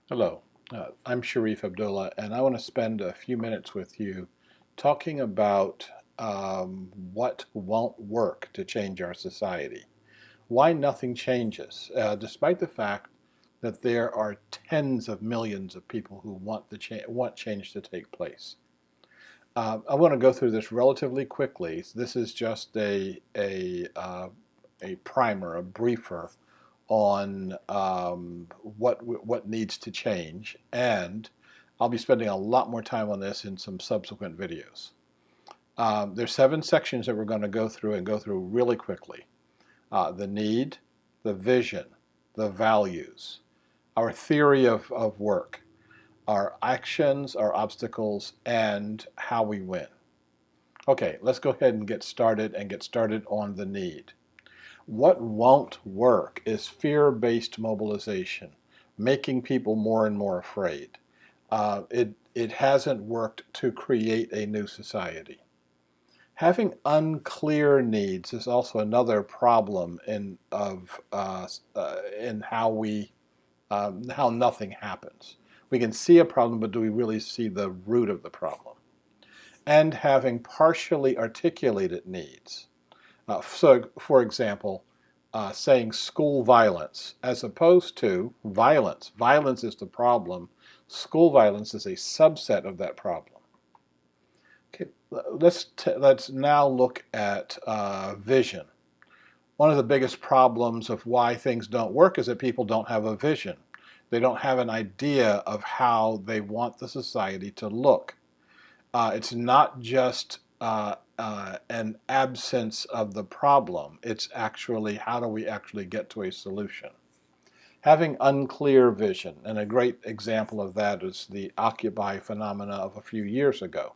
Hello, I'm Shariff Abdullah, and I want to spend a few minutes with you talking about what won't work to change our society. Why nothing changes, despite the fact that there are tens of millions of people who want change to take place. I want to go through this relatively quickly. This is just a primer, a briefer on what needs to change, and I'll be spending a lot more time on this in some subsequent videos. There's 7 sections that we're going to go through and go through really quickly. The need, the vision, the values, our theory of work, our actions, our obstacles, and how we win. Okay, let's go ahead and get started on the need. What won't work is fear-based mobilization, making people more and more afraid. It hasn't worked to create a new society. Having unclear needs is also another problem in how nothing happens. We can see a problem, but do we really see the root of the problem? And having partially articulated needs. So, for example, saying school violence as opposed to violence. Violence is the problem. School violence is a subset of that problem. Okay, let's now look at vision. One of the biggest problems of why things don't work is that people don't have a vision. They don't have an idea of how they want the society to look. It's not just an absence of the problem. It's actually how do we actually get to a solution. Having unclear vision, and a great example of that is the Occupy phenomena of a few years ago.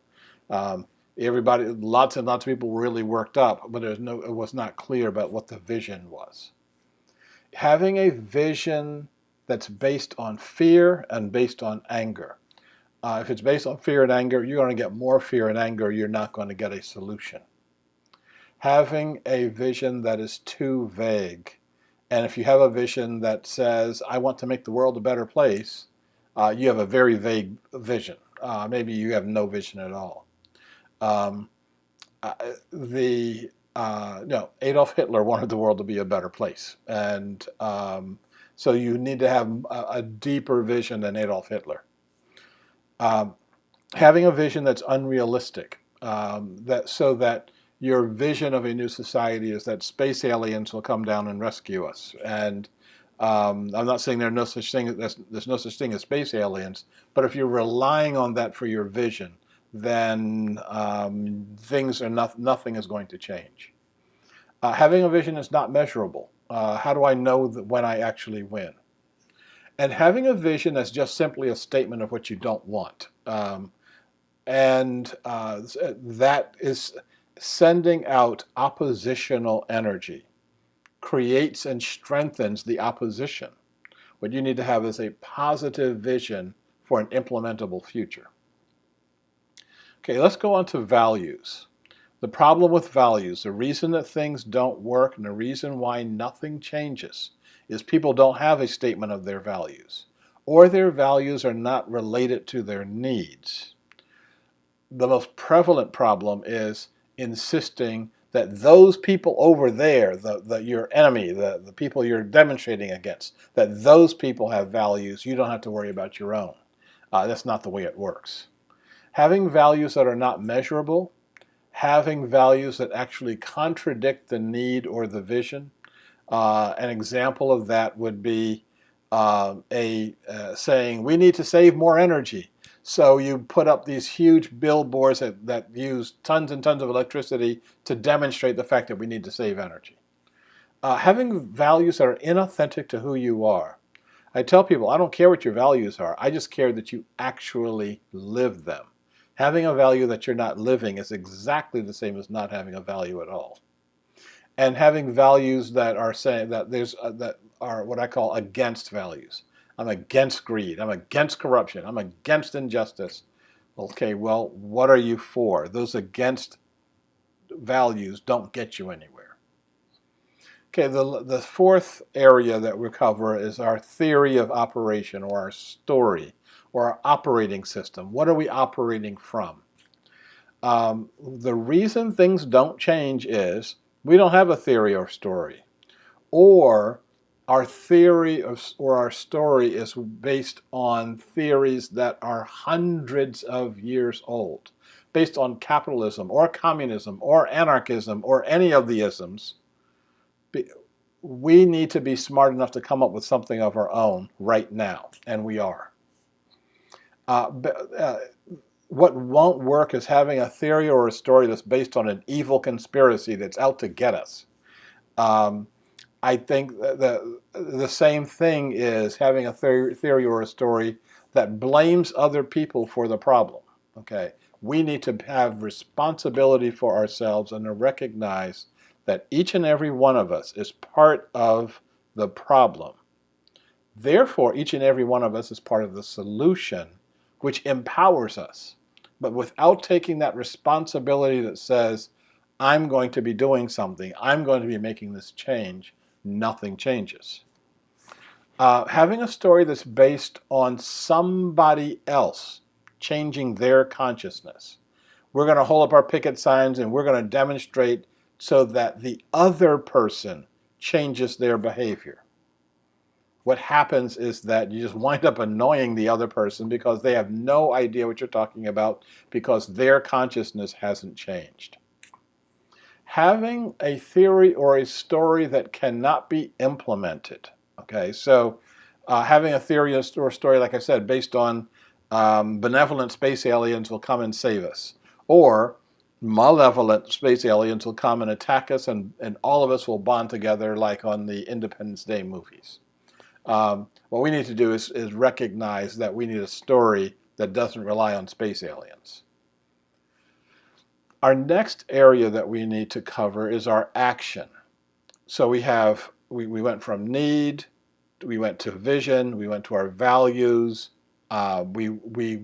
Everybody, lots and lots of people were really worked up, but it was not clear about what the vision was. Having a vision that's based on fear and based on anger. If it's based on fear and anger, you're going to get more fear and anger. You're not going to get a solution. Having a vision that is too vague. And if you have a vision that says, I want to make the world a better place, you have a very vague vision. Maybe you have no vision at all. No, Adolf Hitler wanted the world to be a better place. And so you need to have a deeper vision than Adolf Hitler. Having a vision that's unrealistic, so that your vision of a new society is that space aliens will come down and rescue us. And I'm not saying there's no such thing as space aliens, but if you're relying on that for your vision, then nothing is going to change. Having a vision is not measurable. How do I know when I actually win? And having a vision that's just simply a statement of what you don't want. That is sending out oppositional energy, creates and strengthens the opposition. What you need to have is a positive vision for an implementable future. Okay, let's go on to values. The problem with values, the reason that things don't work and the reason why nothing changes is people don't have a statement of their values, or their values are not related to their needs. The most prevalent problem is insisting that those people over there, your enemy, the people you're demonstrating against, that those people have values. You don't have to worry about your own. That's not the way it works. Having values that are not measurable, having values that actually contradict the need or the vision. An example of that would be saying, we need to save more energy. So you put up these huge billboards that use tons and tons of electricity to demonstrate the fact that we need to save energy. Having values that are inauthentic to who you are. I tell people, I don't care what your values are. I just care that you actually live them. Having a value that you're not living is exactly the same as not having a value at all. And having values that are saying that that are what I call against values. I'm against greed. I'm against corruption. I'm against injustice. Okay, well, what are you for? Those against values don't get you anywhere. Okay, the fourth area that we cover is our theory of operation, or our story, or our operating system. What are we operating from? The reason things don't change is we don't have a theory or story, or our theory or our story is based on theories that are hundreds of years old, based on capitalism or communism or anarchism or any of the isms. We need to be smart enough to come up with something of our own right now, and we are. What won't work is having a theory or a story that's based on an evil conspiracy that's out to get us. Um, I think the same thing is having a theory or a story that blames other people for the problem. Okay, we need to have responsibility for ourselves and to recognize that each and every one of us is part of the problem. Therefore, each and every one of us is part of the solution, which empowers us. But without taking that responsibility that says, I'm going to be doing something, I'm going to be making this change, nothing changes. Having a story that's based on somebody else changing their consciousness. We're going to hold up our picket signs and we're going to demonstrate so that the other person changes their behavior. What happens is that you just wind up annoying the other person because they have no idea what you're talking about because their consciousness hasn't changed. Having a theory or a story that cannot be implemented. Okay, so having a theory or story, like I said, based on benevolent space aliens will come and save us, or malevolent space aliens will come and attack us, and all of us will bond together like on the Independence Day movies. What we need to do is recognize that we need a story that doesn't rely on space aliens. Our next area that we need to cover is our action. So we went from need, we went to vision, we went to our values, we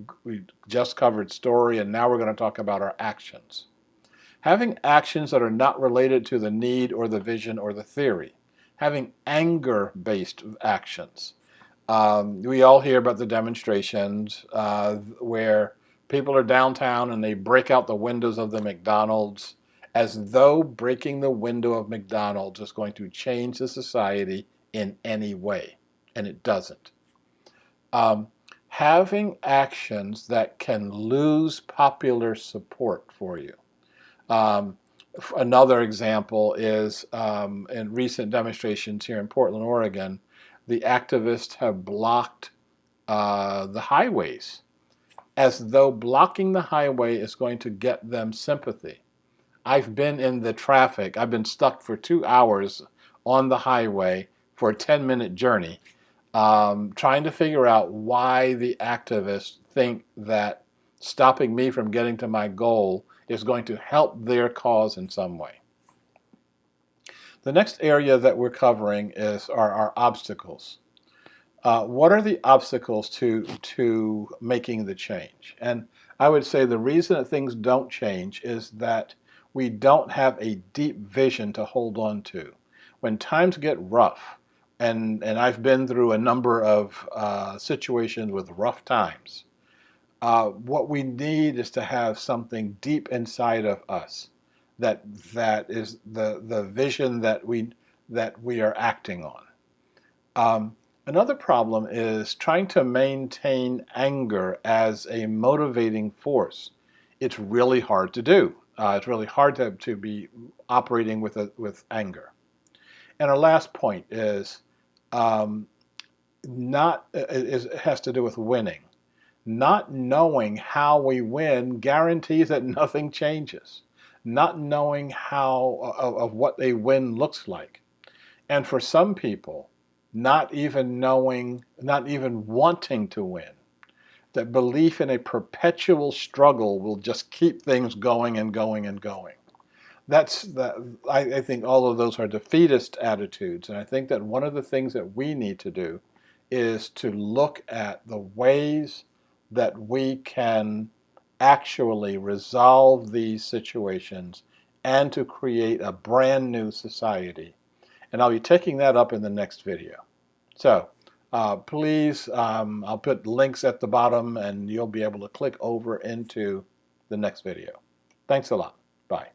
just covered story, and now we're going to talk about our actions. Having actions that are not related to the need or the vision or the theory. Having anger-based actions. We all hear about the demonstrations where people are downtown and they break out the windows of the McDonald's as though breaking the window of McDonald's is going to change the society in any way, and it doesn't. Having actions that can lose popular support for you. Another example is in recent demonstrations here in Portland, Oregon, the activists have blocked the highways as though blocking the highway is going to get them sympathy. I've been in the traffic. I've been stuck for 2 hours on the highway for a 10-minute journey trying to figure out why the activists think that stopping me from getting to my goal is going to help their cause in some way. The next area that we're covering are our obstacles. What are the obstacles to making the change? And I would say the reason that things don't change is that we don't have a deep vision to hold on to. When times get rough, and I've been through a number of situations with rough times, what we need is to have something deep inside of us that is the vision that we are acting on. Another problem is trying to maintain anger as a motivating force. It's really hard to do. It's really hard to be operating with anger. And our last point is it has to do with winning. Not knowing how we win guarantees that nothing changes. Not knowing how of what a win looks like. And for some people, not even knowing, not even wanting to win. That belief in a perpetual struggle will just keep things going and going and going. I think all of those are defeatist attitudes. And I think that one of the things that we need to do is to look at the ways that we can actually resolve these situations and to create a brand new society. And I'll be taking that up in the next video. So please, I'll put links at the bottom and you'll be able to click over into the next video. Thanks a lot. Bye.